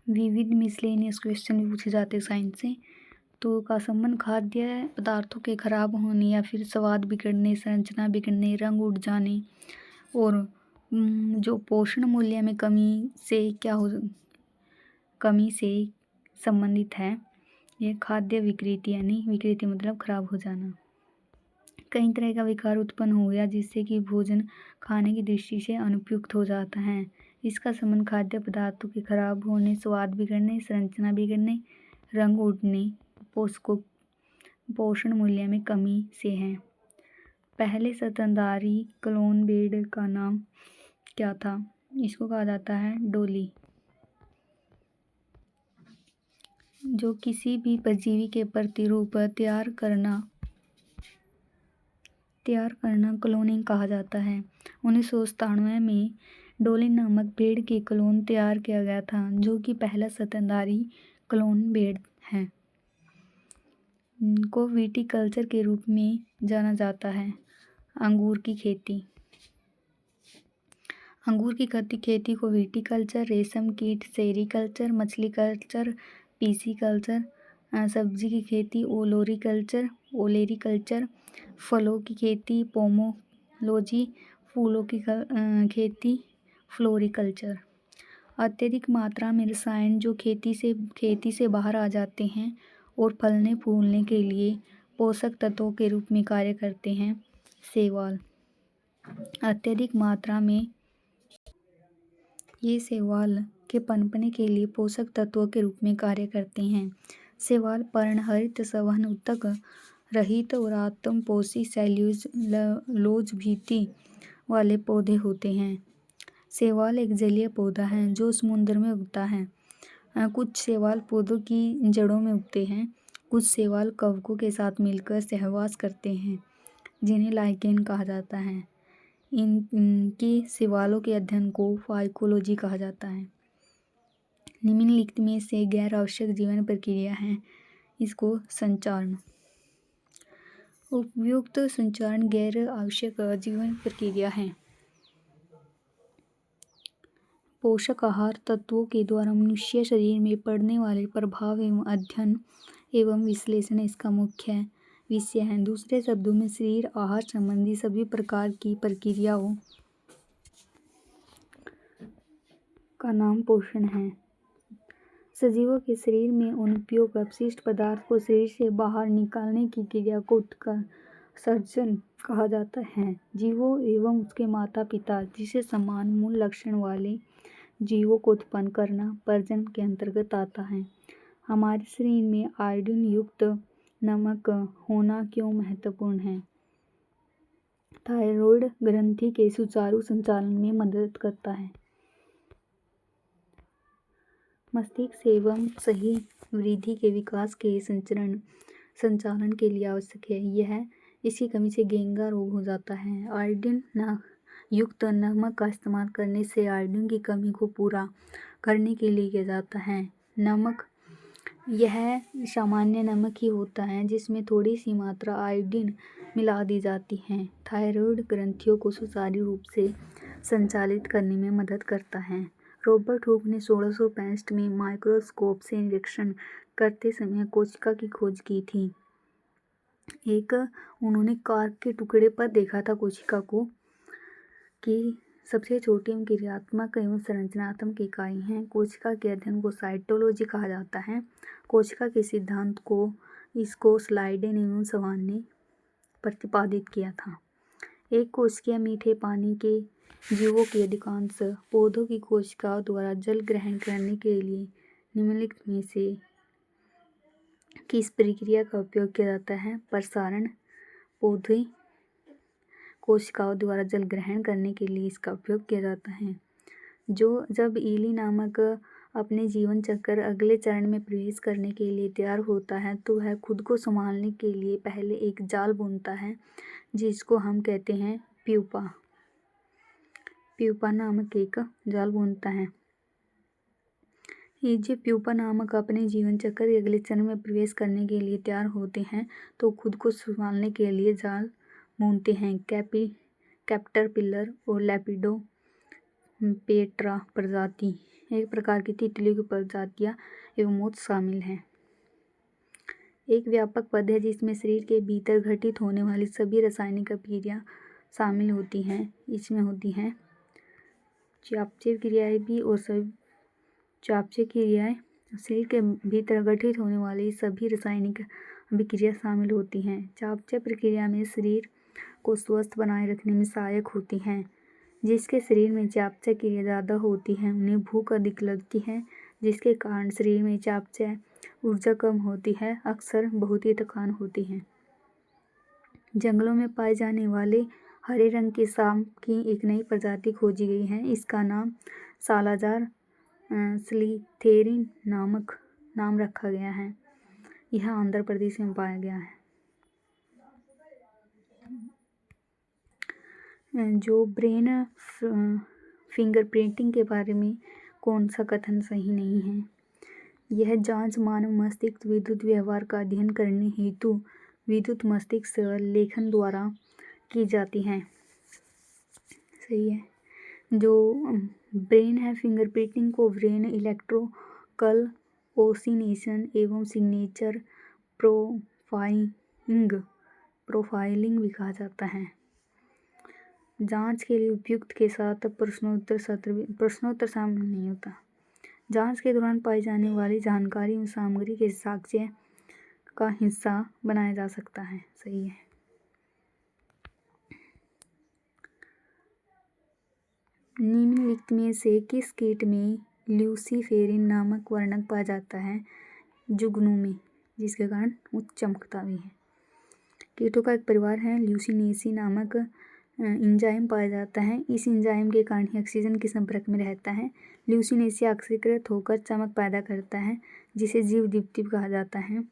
विविध miscellaneous question भी पूछे जाते हैं साइंस से। तो का संबंध खाद्य पदार्थों के खराब होने या फिर स्वाद बिगड़ने, संरचना बिगड़ने, रंग उड़ जाने और जो पोषण मूल्य में कमी से संबंधित है। ये खाद्य विकृति, यानी विकृति मतलब खराब हो जाना। कई तरह का विकार उत्पन्न हो गया जिससे कि भोजन खाने की दृष्टि से अनुपयुक्त हो जाता है। इसका संबंध खाद्य पदार्थों के खराब होने, स्वाद बिगड़ने, संरचना बिगड़ने, रंग उड़ने, पोषण मूल्य में कमी से है। पहले स्तनधारी क्लोन भेड़ का नाम क्या था? इसको कहा जाता है डोली। जो किसी भी परजीवी के प्रतिरूप तैयार करना क्लोनिंग कहा जाता है। 1997 में डोली नामक भेड़ के क्लोन तैयार किया गया था, जो कि पहला स्तनधारी क्लोन भेड़ है। को विटीकल्चर के रूप में जाना जाता है। अंगूर की खेती खेती को विटीकल्चर, रेशम कीट सेरीकल्चर, मछली कल्चर पीसीकल्चर, सब्जी की खेती ओलेरीकल्चर, फलों की खेती पोमोलॉजी, फूलों की खेती फ्लोरिकल्चर। अत्यधिक मात्रा में रसायन जो खेती से बाहर आ जाते हैं और फलने फूलने के लिए पोषक तत्वों के रूप में कार्य करते हैं। शैवाल अत्यधिक मात्रा में ये शैवाल के पनपने के लिए पोषक तत्वों के रूप में कार्य करते हैं। शैवाल पर्णहरित, संवहन ऊतक रहित और आत्मपोषी सेल्यूलोज भित्ति वाले पौधे होते हैं। शैवाल एक जलीय पौधा है जो समुद्र में उगता है। कुछ शैवाल पौधों की जड़ों में उगते हैं। कुछ शैवाल कवकों के साथ मिलकर सहवास करते हैं, जिन्हें लाइकेन कहा जाता है। इनके शैवालों के अध्ययन को फाइकोलॉजी कहा जाता है। निम्नलिखित में से गैर आवश्यक जीवन प्रक्रिया है। इसको संचारण। उपयुक्त संचारण गैर आवश्यक जीवन प्रक्रिया है। पोषक आहार तत्वों के द्वारा मनुष्य शरीर में पड़ने वाले प्रभाव एवं अध्ययन एवं विश्लेषण इसका मुख्य विषय है। दूसरे शब्दों में शरीर आहार संबंधी सभी प्रकार की प्रक्रियाओं का नाम पोषण है। सजीवों के शरीर में अनुपयोगी अपशिष्ट पदार्थ को शरीर से बाहर निकालने की क्रिया को उत्सर्जन कहा जाता है। जीवों एवं उसके माता पिता जिसे समान मूल लक्षण वाले जीवों को उत्पन्न करना प्रजनन के अंतर्गत आता है। हमारे शरीर में आयोडीन युक्त नमक होना क्यों महत्वपूर्ण है? थायराइड ग्रंथि के सुचारू संचालन में मदद करता है। मस्तिष्क एवं सही वृद्धि के विकास के संचालन के लिए आवश्यक है। इसकी कमी से घेंगा रोग हो जाता है। आयोडीन युक्त नमक का इस्तेमाल करने से आयोडीन की कमी को पूरा करने के लिए किया जाता है। नमक यह सामान्य नमक ही होता है जिसमें थोड़ी सी मात्रा आयोडीन मिला दी जाती है। थायराइड ग्रंथियों को सुचारू रूप से संचालित करने में मदद करता है। रॉबर्ट हुक ने 1665 में माइक्रोस्कोप से निरीक्षण करते समय कोशिका की खोज की थी। उन्होंने कार्क के टुकड़े पर देखा था कोशिका को कि सबसे छोटी एवं क्रियात्मक एवं संरचनात्मक इकाई है। कोशिका के अध्ययन को साइटोलॉजी कहा जाता है। कोशिका के सिद्धांत को इसको स्लाइडेन एवं सवान ने प्रतिपादित किया था। एक कोशिकीय मीठे पानी के जीवों की अधिकांश पौधों की कोशिकाओं द्वारा जल ग्रहण करने के लिए निम्नलिखित में से किस प्रक्रिया का उपयोग किया जाता है? प्रसारण। पौधे कोशिकाओं द्वारा जल ग्रहण करने के लिए इसका उपयोग किया जाता है। जब इली नामक अपने जीवन चक्र अगले चरण में प्रवेश करने के लिए तैयार होता है तो वह खुद को संभालने के लिए पहले एक जाल बुनता है जिसको हम कहते हैं प्यूपा। प्यूपा नामक एक जाल बुनता है। ये जब प्यूपा नामक अपने जीवन चक्र के अगले चरण में प्रवेश करने के लिए तैयार होते हैं तो खुद को संभालने के लिए जाल बुनते हैं। कैटरपिलर और लेपिडोप्टेरा प्रजाति एक प्रकार की तितलियों की प्रजातियां एवं मोथ शामिल हैं। एक व्यापक पद है जिसमें शरीर के भीतर घटित होने वाली सभी रासायनिक अभिक्रिया शामिल होती हैं। इसमें होती हैं चापचय क्रियाएं भी और सब चापचय क्रियाएं शरीर के भीतर घटित होने वाली सभी रासायनिक अभिक्रिया शामिल होती हैं। चापचय प्रक्रिया में शरीर को स्वस्थ बनाए रखने में सहायक होती हैं। जिसके शरीर में चापचय क्रिया ज़्यादा होती है उन्हें भूख अधिक लगती है, जिसके कारण शरीर में चापचय ऊर्जा कम होती है, अक्सर बहुत ही थकान होती है। जंगलों में पाए जाने वाले हरे रंग के सांप की एक नई प्रजाति खोजी गई है। इसका नाम सालाजार स्लिथेरिन नाम रखा गया है। यह आंध्र प्रदेश में पाया गया है। जो ब्रेन फिंगरप्रिंटिंग के बारे में कौन सा कथन सही नहीं है? यह जांच मानव मस्तिष्क विद्युत व्यवहार का अध्ययन करने हेतु विद्युत मस्तिष्क लेखन द्वारा की जाती है। सही है। जो ब्रेन है फिंगरप्रिंटिंग को ब्रेन इलेक्ट्रिकल ओसिनेशन एवं सिग्नेचर प्रोफाइलिंग भी कहा जाता है। जांच के लिए उपयुक्त के साथ प्रश्नोत्तर शामिल नहीं होता। जांच के दौरान पाई जाने वाली जानकारी एवं सामग्री के साक्ष्य का हिस्सा बनाया जा सकता है। सही है। निम्नलिखित में से किस कीट में ल्यूसीफेरिन नामक वर्णक पाया जाता है? जुगनू में, जिसके कारण वो चमकता भी है। कीटों का एक परिवार है। ल्यूसिनेसी नामक एंजाइम पाया जाता है। इस एंजाइम के कारण ही ऑक्सीजन के संपर्क में रहता है। ल्यूसिनेसी ऑक्सीकृत होकर चमक पैदा करता है, जिसे जीव दीप्ति कहा जाता है।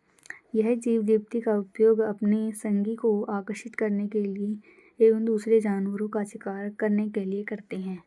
यह जीव दीप्ति का उपयोग अपने संगी को आकर्षित करने के लिए एवं दूसरे जानवरों का शिकार करने के लिए करते हैं।